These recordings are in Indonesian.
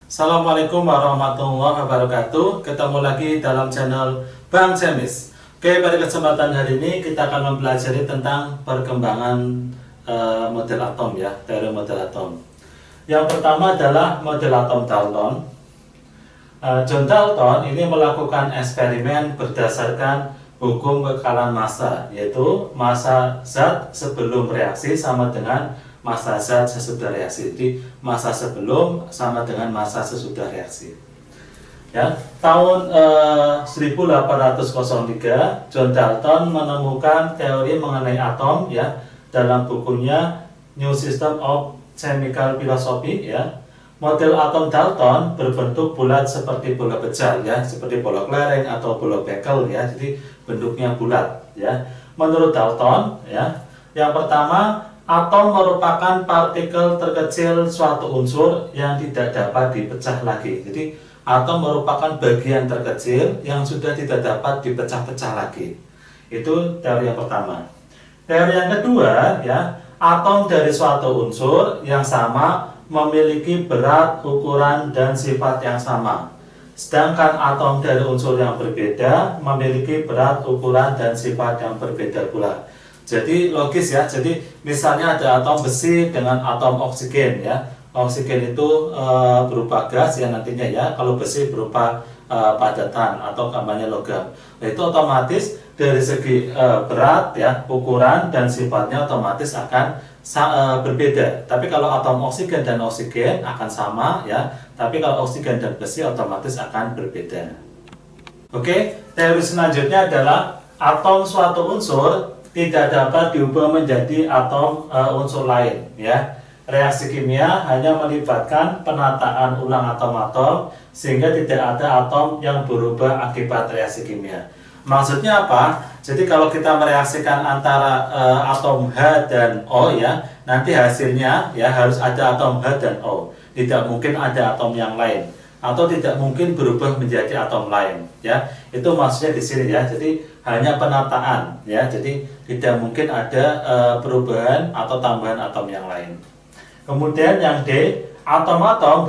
Assalamualaikum warahmatullahi wabarakatuh. Ketemu lagi dalam channel Bang Cemis. Oke, pada kesempatan hari ini kita akan mempelajari tentang perkembangan model atom ya, teori model atom. Yang pertama adalah model atom Dalton. John Dalton ini melakukan eksperimen berdasarkan hukum kekalan massa, yaitu massa zat sebelum reaksi sama dengan massa zat sesudah reaksi. Jadi massa sebelum sama dengan massa sesudah reaksi. Ya, tahun 1803 John Dalton menemukan teori mengenai atom ya dalam bukunya New System of Chemical Philosophy ya. Model atom Dalton berbentuk bulat seperti bola bejar ya, seperti bola kelereng atau bola bekel ya. Jadi bentuknya bulat ya. Menurut Dalton ya, yang pertama, atom merupakan partikel terkecil suatu unsur yang tidak dapat dipecah lagi. Jadi atom merupakan bagian terkecil yang sudah tidak dapat dipecah-pecah lagi. Itu teori yang pertama. Teori yang kedua ya, atom dari suatu unsur yang sama memiliki berat, ukuran, dan sifat yang sama. Sedangkan atom dari unsur yang berbeda memiliki berat, ukuran, dan sifat yang berbeda pula. Jadi logis ya, jadi misalnya ada atom besi dengan atom oksigen ya. Oksigen itu berupa gas ya nantinya ya, kalau besi berupa padatan atau namanya logam. Nah, itu otomatis dari segi berat ya, ukuran, dan sifatnya otomatis akan berbeda. Tapi kalau atom oksigen dan oksigen akan sama ya, tapi kalau oksigen dan besi otomatis akan berbeda. Oke, teori selanjutnya adalah atom suatu unsur tidak dapat diubah menjadi atom unsur lain ya. Reaksi kimia hanya melibatkan penataan ulang atom-atom sehingga tidak ada atom yang berubah akibat reaksi kimia. Maksudnya apa? Jadi kalau kita mereaksikan antara atom H dan O ya, nanti hasilnya ya harus ada atom H dan O. Tidak mungkin ada atom yang lain atau tidak mungkin berubah menjadi atom lain ya. Itu maksudnya di sini ya. Jadi hanya penataan ya. Jadi tidak mungkin ada perubahan atau tambahan atom yang lain. Kemudian yang D, atom-atom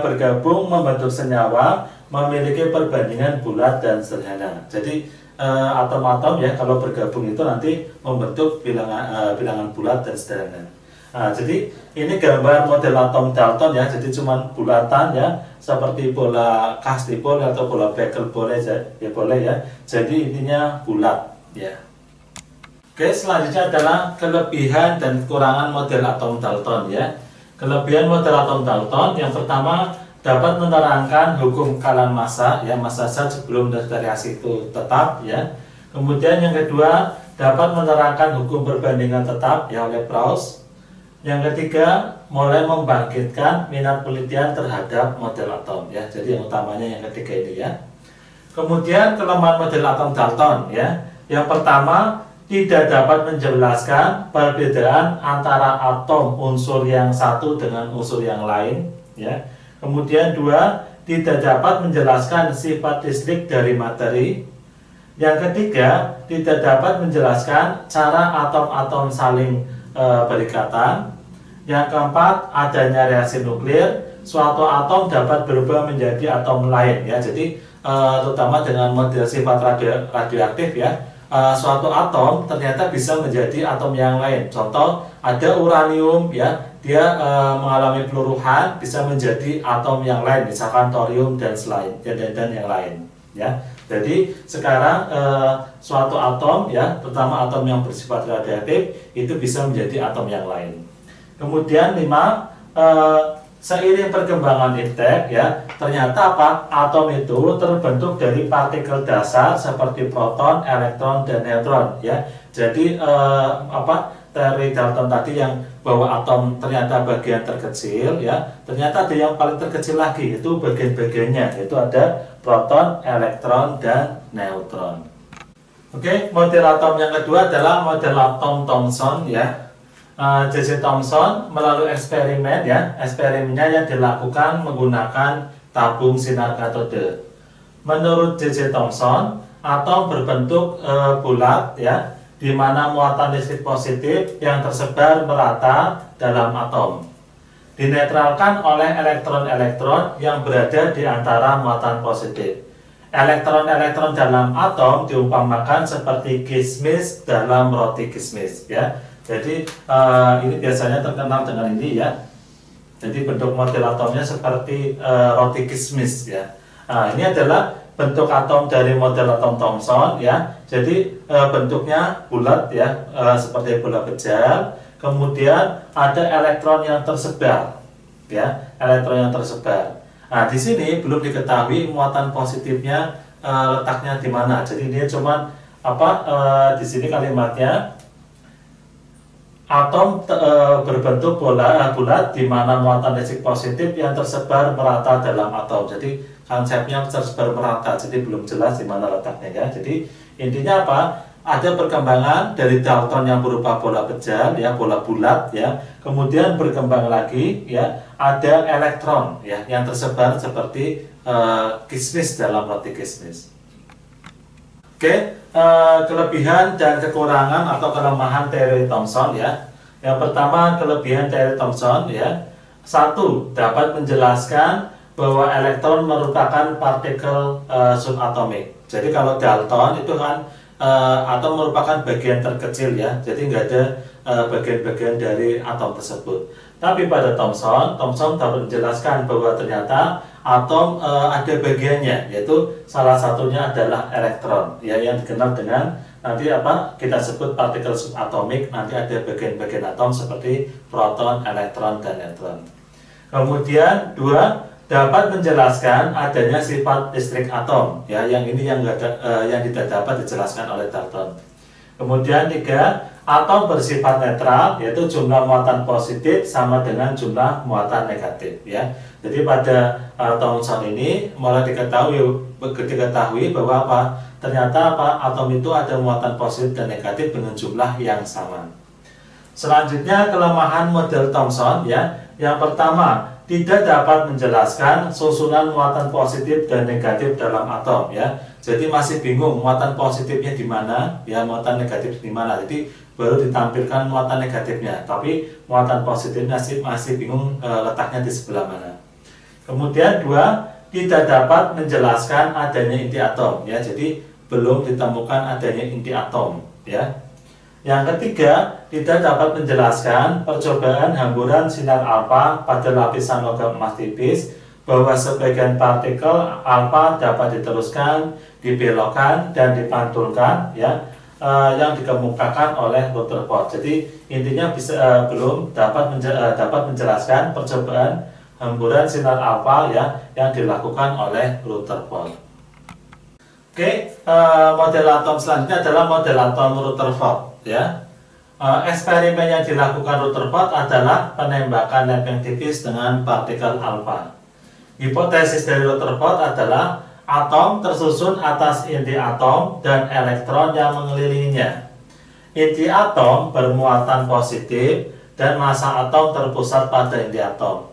bergabung membentuk senyawa memiliki perbandingan bulat dan sederhana. Jadi atom-atom ya kalau bergabung itu nanti membentuk bilangan bulat dan sederhana. Nah, jadi ini gambar model atom Dalton ya. Jadi cuma bulatan ya, seperti bola kastipol atau bola bekel boleh ya. Jadi intinya bulat ya. Oke, selanjutnya adalah kelebihan dan kekurangan model atom Dalton ya. Kelebihan model atom Dalton yang pertama, dapat menerangkan hukum kekalan massa ya, massa zat sebelum reaksi itu tetap ya. Kemudian yang kedua, dapat menerangkan hukum perbandingan tetap ya oleh Proust. Yang ketiga, mulai membangkitkan minat penelitian terhadap model atom ya. Jadi yang utamanya yang ketiga ini ya. Kemudian kelemahan model atom Dalton ya. Yang pertama, tidak dapat menjelaskan perbedaan antara atom unsur yang satu dengan unsur yang lain ya. Kemudian dua, tidak dapat menjelaskan sifat listrik dari materi. Yang ketiga, tidak dapat menjelaskan cara atom-atom saling berikatan. Yang keempat, adanya reaksi nuklir. Suatu atom dapat berubah menjadi atom lain ya. Jadi terutama dengan model sifat radioaktif ya. Suatu atom ternyata bisa menjadi atom yang lain. Contoh, ada uranium ya, dia mengalami peluruhan bisa menjadi atom yang lain, misalkan thorium dan yang lain ya. Jadi sekarang suatu atom ya, terutama atom yang bersifat radioaktif itu bisa menjadi atom yang lain. Kemudian 5, seiring perkembangan iptek ya, ternyata apa? Atom itu terbentuk dari partikel dasar seperti proton, elektron, dan neutron ya. Jadi teori Dalton tadi yang bahwa atom ternyata bagian terkecil ya, ternyata ada yang paling terkecil lagi, itu bagian-bagiannya, yaitu ada proton, elektron, dan neutron. Oke, model atom yang kedua adalah model atom Thomson ya. J.J. Thomson melalui eksperimen ya, eksperimennya yang dilakukan menggunakan tabung sinar katode. Menurut J.J. Thomson, atom berbentuk bulat ya, di mana muatan listrik positif yang tersebar merata dalam atom. dinetralkan oleh elektron-elektron yang berada di antara muatan positif. Elektron-elektron dalam atom diumpamakan seperti kismis dalam roti kismis, ya. Jadi ini biasanya terkenal dengan ini, ya. Jadi bentuk model atomnya seperti roti kismis, ya. Nah, ini adalah bentuk atom dari model atom Thomson, ya. Jadi bentuknya bulat, ya, seperti bola pejal. Kemudian ada elektron yang tersebar, ya, elektron yang tersebar. Nah, di sini belum diketahui muatan positifnya letaknya di mana. Jadi dia cuma di sini kalimatnya atom berbentuk bulat di mana muatan listrik positif yang tersebar merata dalam atom. Jadi konsepnya tersebar merata, jadi belum jelas di mana letaknya, ya. Jadi intinya apa? Ada perkembangan dari Dalton yang berupa bola pejal, ya, bola bulat, ya. Kemudian berkembang lagi, ya, ada elektron, ya, yang tersebar seperti kismis dalam roti kismis. Oke, kelebihan dan kekurangan atau kelemahan teori Thomson, ya. Yang pertama, kelebihan teori Thomson, ya. Satu, dapat menjelaskan bahwa elektron merupakan partikel subatomik. Jadi kalau Dalton itu kan atom merupakan bagian terkecil, ya. Jadi nggak ada bagian-bagian dari atom tersebut. Tapi pada Thomson dapat menjelaskan bahwa ternyata atom ada bagiannya, yaitu salah satunya adalah elektron, ya, yang dikenal dengan nanti kita sebut partikel subatomik. Nanti ada bagian-bagian atom seperti proton, elektron, dan neutron. Kemudian dua, dapat menjelaskan adanya sifat listrik atom, ya, yang ini yang tidak dapat dijelaskan oleh Dalton. Kemudian tiga, atom bersifat netral, yaitu jumlah muatan positif sama dengan jumlah muatan negatif, ya. Jadi pada Thomson ini mulai diketahui bahwa ternyata atom itu ada muatan positif dan negatif dengan jumlah yang sama. Selanjutnya kelemahan model Thomson, ya. Yang pertama, tidak dapat menjelaskan susunan muatan positif dan negatif dalam atom, ya. Jadi masih bingung muatan positifnya di mana, ya, muatan negatif di mana. Jadi baru ditampilkan muatan negatifnya, tapi muatan positifnya masih bingung letaknya di sebelah mana. Kemudian dua, tidak dapat menjelaskan adanya inti atom, ya. Jadi belum ditemukan adanya inti atom, ya. Yang ketiga, tidak dapat menjelaskan percobaan hamburan sinar alfa pada lapisan logam emas tipis, bahwa sebagian partikel alfa dapat diteruskan, dibelokkan, dan dipantulkan, ya, yang dikemukakan oleh Rutherford. Jadi intinya belum dapat menjelaskan percobaan hamburan sinar alfa, ya, yang dilakukan oleh Rutherford. Oke, model atom selanjutnya adalah model atom Rutherford, ya. Eksperimen yang dilakukan Rutherford adalah penembakan lempeng tipis dengan partikel alfa. Hipotesis dari Rutherford adalah atom tersusun atas inti atom dan elektron yang mengelilinginya. Inti atom bermuatan positif dan massa atom terpusat pada inti atom.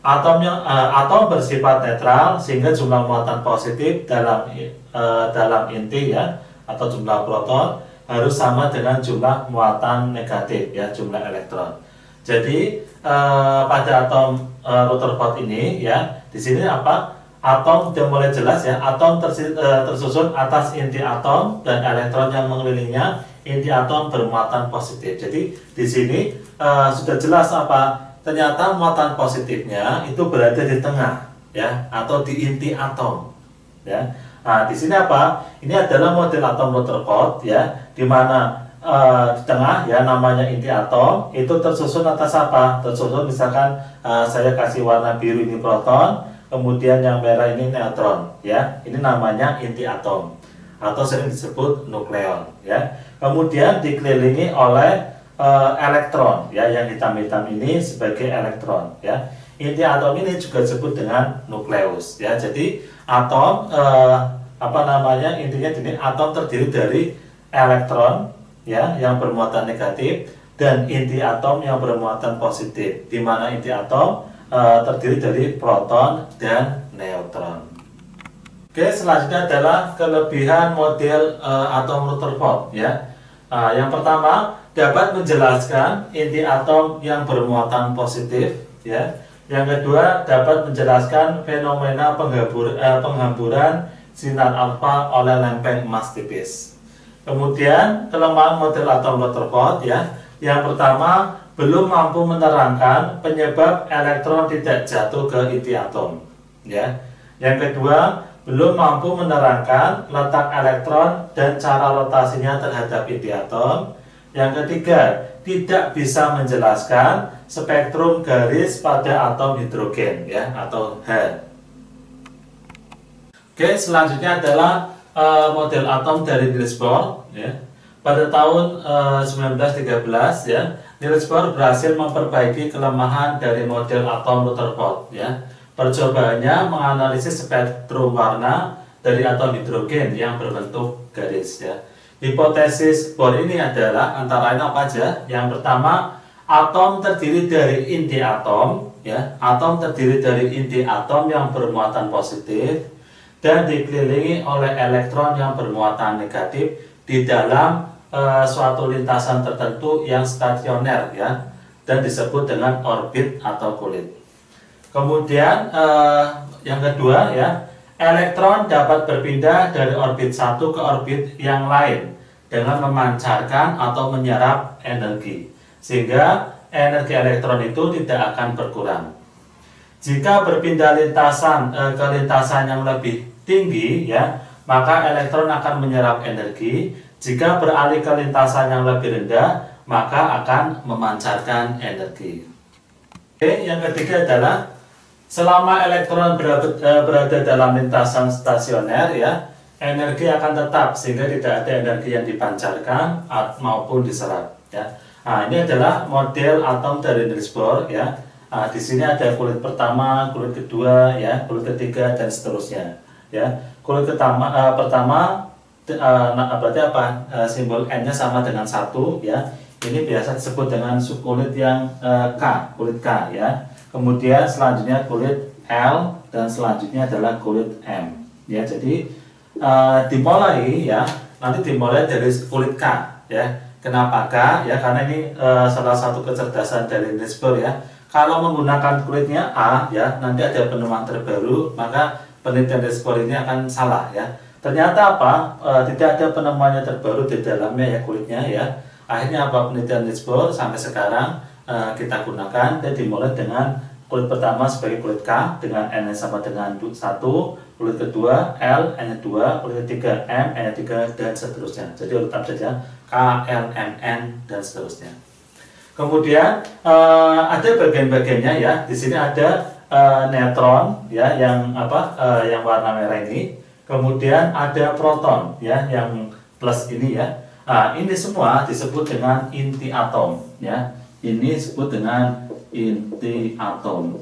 Atom bersifat netral sehingga jumlah muatan positif dalam inti, ya, atau jumlah proton harus sama dengan jumlah muatan negatif, ya, jumlah elektron. Jadi pada atom Rutherford ini, ya, di sini atom sudah mulai jelas, ya. Atom tersusun atas inti atom dan elektron yang mengelilinginya. Inti atom bermuatan positif. Jadi di sini sudah jelas ternyata muatan positifnya itu berada di tengah, ya, atau di inti atom, ya. Nah, di sini ini adalah model atom Rutherford, ya, di mana di tengah, ya, namanya inti atom itu tersusun atas tersusun misalkan saya kasih warna biru ini proton, kemudian yang merah ini neutron, ya. Ini namanya inti atom atau sering disebut nukleon, ya. Kemudian dikelilingi oleh elektron, ya, yang hitam-hitam ini sebagai elektron, ya. Inti atom ini juga disebut dengan nukleus, ya. Jadi atom intinya ini atom terdiri dari elektron, ya, yang bermuatan negatif dan inti atom yang bermuatan positif, di mana inti atom terdiri dari proton dan neutron. Oke, selanjutnya adalah kelebihan model atom Rutherford, ya. Yang pertama, dapat menjelaskan inti atom yang bermuatan positif, ya. Yang kedua, dapat menjelaskan fenomena penghamburan sinar alfa oleh lempeng emas tipis. Kemudian kelemahan model atom Rutherford, ya. Yang pertama, belum mampu menerangkan penyebab elektron tidak jatuh ke inti atom, ya. Yang kedua, belum mampu menerangkan letak elektron dan cara rotasinya terhadap inti atom. Yang ketiga, tidak bisa menjelaskan spektrum garis pada atom hidrogen, ya, atau H. Oke, selanjutnya adalah model atom dari Niels Bohr, ya. Pada tahun 1913, ya, Niels Bohr berhasil memperbaiki kelemahan dari model atom Rutherford, ya. Percobaannya menganalisis spektrum warna dari atom hidrogen yang berbentuk garis, ya. Hipotesis Bohr ini adalah antara lain apa aja? Yang pertama, atom terdiri dari inti atom, ya. Atom terdiri dari inti atom yang bermuatan positif dan dikelilingi oleh elektron yang bermuatan negatif di dalam suatu lintasan tertentu yang stasioner, ya, dan disebut dengan orbit atau kulit. Kemudian yang kedua, ya, elektron dapat berpindah dari orbit satu ke orbit yang lain dengan memancarkan atau menyerap energi, sehingga energi elektron itu tidak akan berkurang. Jika berpindah lintasan ke lintasan yang lebih tinggi, ya, maka elektron akan menyerap energi. Jika beralih ke lintasan yang lebih rendah, maka akan memancarkan energi. Oke, yang ketiga adalah selama elektron berada dalam lintasan stasioner, ya, energi akan tetap sehingga tidak ada energi yang dipancarkan maupun diserap, ya. Nah, ini adalah model atom dari Niels Bohr, ya. Nah, di sini ada kulit pertama, kulit kedua, ya, kulit ketiga, dan seterusnya, ya. Kulit pertama berarti apa? Simbol N-nya sama dengan 1, ya. Ini biasa disebut dengan subkulit yang K, kulit K, ya. Kemudian selanjutnya kulit L, dan selanjutnya adalah kulit M, ya. Jadi dimulai, ya, nanti dimulai dari kulit K, ya. Kenapa K? Ya, karena ini salah satu kecerdasan dari Niels Bohr, ya. Kalau menggunakan kulitnya A, ya, nanti ada penemuan terbaru, maka penelitian Niels Bohr ini akan salah, ya. Ternyata apa? Tidak ada penemuannya terbaru di dalamnya, ya, kulitnya, ya. Akhirnya apa? Penelitian Niels Bohr sampai sekarang kita gunakan, dan dimulai dengan kulit pertama sebagai kulit K dengan N sama dengan 1, kulit kedua L, N 2, kulit ketiga M, N 3, dan seterusnya. Jadi urutan saja K, L, M, N, dan seterusnya. Kemudian ada bagian-bagiannya, ya. Di sini ada neutron, ya, yang yang warna merah ini. Kemudian ada proton, ya, yang plus ini, ya. Nah, ini semua disebut dengan inti atom, ya. Ini disebut dengan inti atom,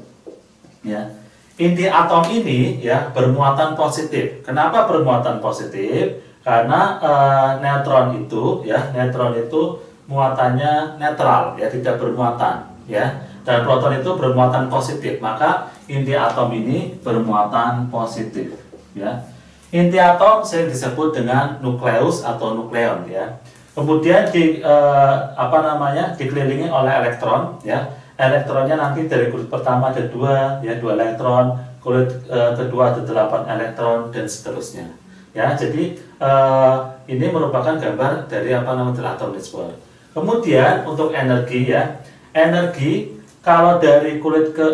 ya. Inti atom ini, ya, bermuatan positif. Kenapa bermuatan positif? Karena neutron itu, ya, neutron itu muatannya netral, ya, tidak bermuatan, ya. Dan proton itu bermuatan positif, maka inti atom ini bermuatan positif, ya. Inti atom sering disebut dengan nukleus atau nukleon, ya. Kemudian dikelilingi oleh elektron, ya. Elektronnya nanti dari kulit pertama ada 2, ya, 2 elektron, kulit kedua ada 8 elektron, dan seterusnya, ya. Jadi ini merupakan gambar dari model atom Niels Bohr. Kemudian untuk energi, ya, energi kalau dari kulit ke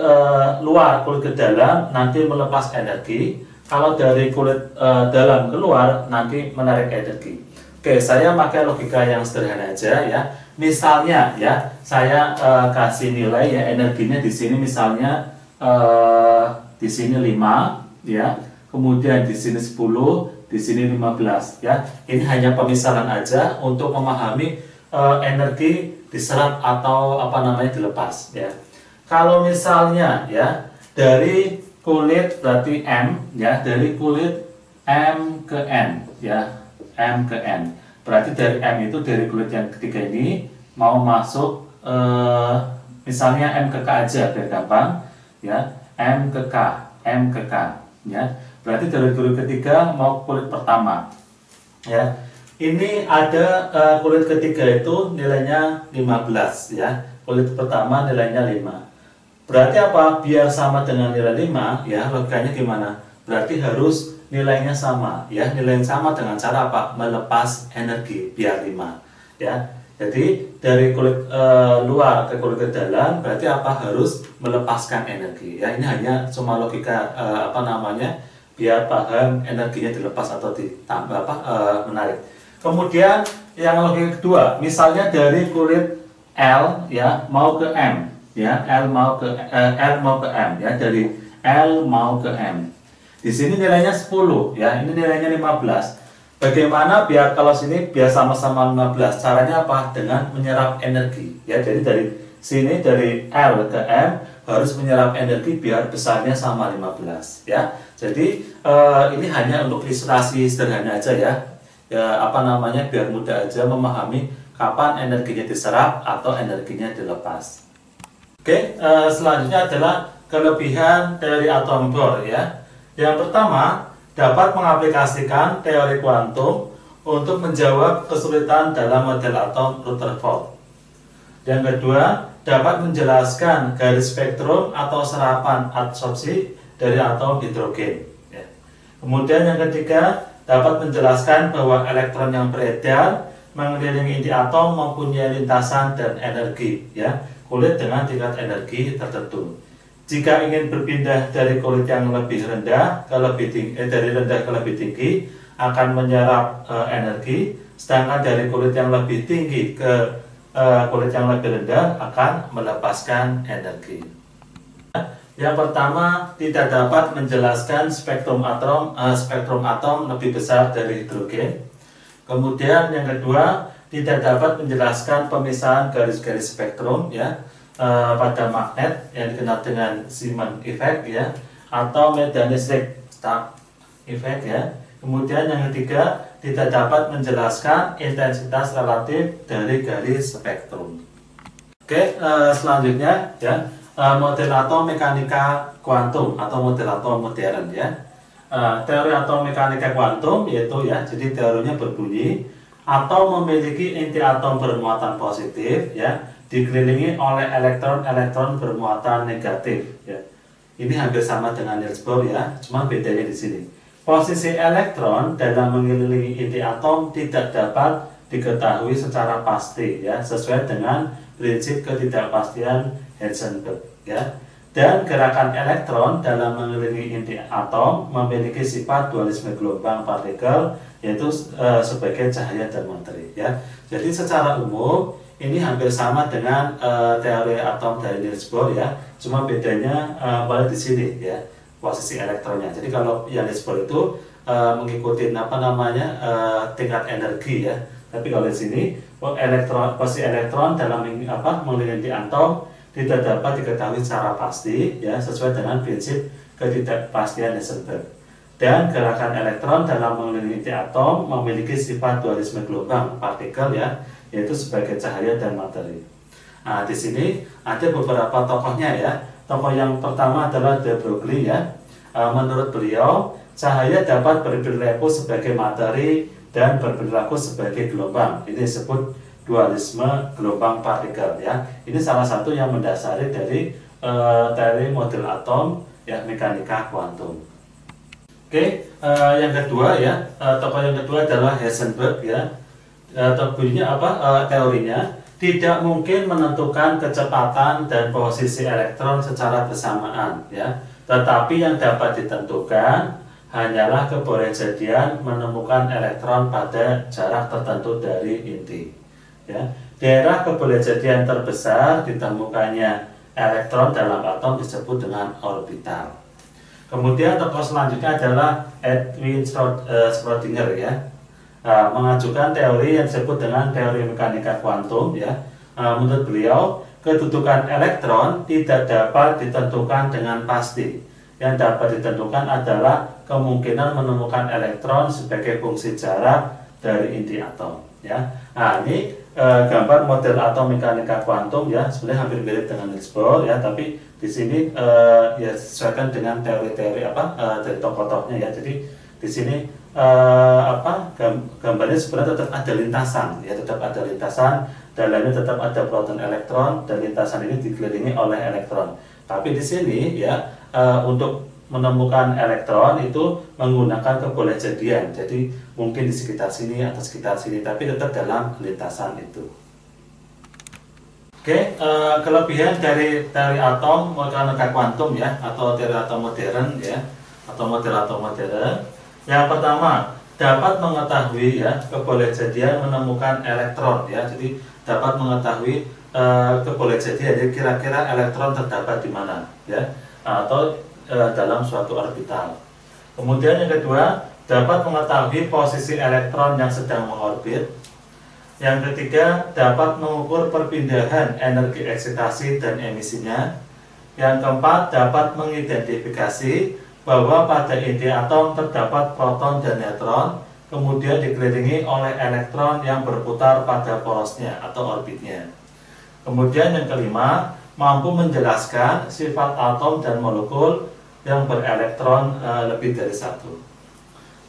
luar, kulit ke dalam nanti melepas energi. Kalau dari kulit dalam keluar nanti menarik energi. Oke, saya pakai logika yang sederhana aja, ya. Misalnya, ya, saya kasih nilai, ya, energinya di sini misalnya di sini 5, ya. Kemudian di sini 10, di sini 15, ya. Ini hanya pemisalan aja untuk memahami energi diserap atau dilepas, ya. Kalau misalnya, ya, dari kulit berarti M, ya, dari kulit M ke N, ya, M ke N. Berarti dari M itu dari kulit yang ketiga ini mau masuk misalnya M ke K aja biar gampang, ya. M ke K, M ke K, ya. Berarti dari kulit ketiga mau kulit pertama, ya. Ini ada kulit ketiga itu nilainya 15, ya. Kulit pertama nilainya 5. Berarti apa? Biar sama dengan nilai 5, ya, logikanya gimana? Berarti harus nilainya sama, ya. Nilainya sama dengan cara apa? Melepas energi biar 5, ya. Jadi dari kulit luar ke kulit dalam berarti apa? Harus melepaskan energi. Ya, ini hanya cuma logika biar paham energinya dilepas atau ditambah menarik. Kemudian yang logika kedua, misalnya dari kulit L, ya, mau ke M, ya, L mau ke M, ya, dari L mau ke M. Di sini nilainya 10, ya, ini nilainya 15. Bagaimana biar kalau sini biar sama-sama 15? Caranya apa? Dengan menyerap energi. Ya, jadi dari sini dari L ke M harus menyerap energi biar besarnya sama 15. Ya, jadi ini hanya untuk ilustrasi sederhana aja ya. Biar mudah aja memahami kapan energinya diserap atau energinya dilepas. Oke, selanjutnya adalah kelebihan teori atom Bohr ya. Yang pertama, dapat mengaplikasikan teori kuantum untuk menjawab kesulitan dalam model atom Rutherford. Yang kedua, dapat menjelaskan garis spektrum atau serapan absorpsi dari atom hidrogen. Ya. Kemudian yang ketiga, dapat menjelaskan bahwa elektron yang beredar mengelilingi inti atom mempunyai lintasan dan energi, ya, kulit dengan tingkat energi tertentu. Jika ingin berpindah dari kulit yang lebih rendah ke lebih tinggi, dari rendah ke lebih tinggi akan menyerap energi, sedangkan dari kulit yang lebih tinggi ke kulit yang lebih rendah akan melepaskan energi. Yang pertama, tidak dapat menjelaskan spektrum atom lebih besar dari hidrogen. Kemudian yang kedua, tidak dapat menjelaskan pemisahan garis-garis spektrum, ya, pada magnet yang dikenal dengan Zeeman effect, ya, atau Medanist-Rick Stark effect, ya. Kemudian yang ketiga, tidak dapat menjelaskan intensitas relatif dari garis spektrum. Oke, selanjutnya ya, model atom mekanika kuantum atau model atom modern ya. Teori atom mekanika kuantum yaitu ya, jadi teorinya berbunyi atom memiliki inti atom bermuatan positif ya, dikelilingi oleh elektron-elektron bermuatan negatif ya. Ini hampir sama dengan Niels Bohr ya, cuma bedanya di sini. Posisi elektron dalam mengelilingi inti atom tidak dapat diketahui secara pasti ya, sesuai dengan prinsip ketidakpastian Heisenberg ya. Dan gerakan elektron dalam mengelilingi inti atom memiliki sifat dualisme gelombang partikel, yaitu sebagai cahaya dan materi ya. Jadi secara umum ini hampir sama dengan teori atom dari Niels Bohr ya, cuma bedanya pada di sini ya, posisi elektronnya. Jadi kalau yang Niels Bohr itu mengikuti tingkat energi ya, tapi kalau di sini posisi elektron dalam mengelilingi atom tidak dapat diketahui secara pasti ya, sesuai dengan prinsip ketidakpastian Heisenberg. Dan gerakan elektron dalam mengelilingi inti atom memiliki sifat dualisme gelombang partikel ya, yaitu sebagai cahaya dan materi. Nah, di sini ada beberapa tokohnya ya. Tokoh yang pertama adalah De Broglie ya. Menurut beliau, cahaya dapat berperilaku sebagai materi dan berperilaku sebagai gelombang. Ini disebut dualisme gelombang partikel ya. Ini salah satu yang mendasari dari teori model atom ya, mekanika kuantum. Oke, yang kedua ya, tokoh yang kedua adalah Heisenberg ya. Teorinya tidak mungkin menentukan kecepatan dan posisi elektron secara bersamaan ya, tetapi yang dapat ditentukan hanyalah kebolehjadian menemukan elektron pada jarak tertentu dari inti ya. Daerah kebolehjadian terbesar ditemukannya elektron dalam atom disebut dengan orbital. Kemudian tokoh selanjutnya adalah Edwin Schrödinger ya. Mengajukan teori yang disebut dengan teori mekanika kuantum ya. Menurut beliau, kedudukan elektron tidak dapat ditentukan dengan pasti. Yang dapat ditentukan adalah kemungkinan menemukan elektron sebagai fungsi jarak dari inti atom ya. Nah, ini gambar model atom mekanika kuantum ya, sebenarnya hampir mirip dengan Niels Bohr ya, tapi di sini ya sesuaikan dengan teori-teori dari tokoh-tokohnya ya. Jadi di sini gambarnya sebenarnya tetap ada lintasan ya, tetap ada lintasan, dalamnya tetap ada proton elektron, dan lintasan ini dikelilingi oleh elektron. Tapi di sini ya untuk menemukan elektron itu menggunakan kebolehjadian. Jadi mungkin di sekitar sini atau sekitar sini, tapi tetap dalam lintasan itu. Oke, kelebihan dari teori atom mekanika kuantum ya, atau teori atom modern ya, atau model atom modern. Yang pertama, dapat mengetahui ya kebolehjadian menemukan elektron ya. Jadi dapat mengetahui kebolehjadian, jadi kira-kira elektron terdapat di mana ya, atau dalam suatu orbital. Kemudian yang kedua, dapat mengetahui posisi elektron yang sedang mengorbit. Yang ketiga, dapat mengukur perpindahan energi eksitasi dan emisinya. Yang keempat, dapat mengidentifikasi bahwa pada inti atom terdapat proton dan neutron, kemudian dikelilingi oleh elektron yang berputar pada porosnya atau orbitnya. Kemudian yang kelima, mampu menjelaskan sifat atom dan molekul yang berelektron lebih dari satu.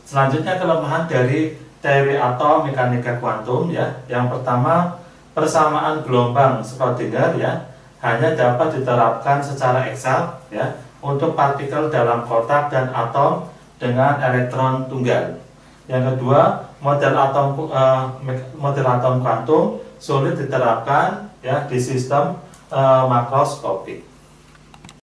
Selanjutnya kelemahan dari teori atom mekanika kuantum ya. Yang pertama, persamaan gelombang Schrödinger ya hanya dapat diterapkan secara eksak ya untuk partikel dalam kotak dan atom dengan elektron tunggal. Yang kedua, model atom kuantum sulit diterapkan ya di sistem makroskopik.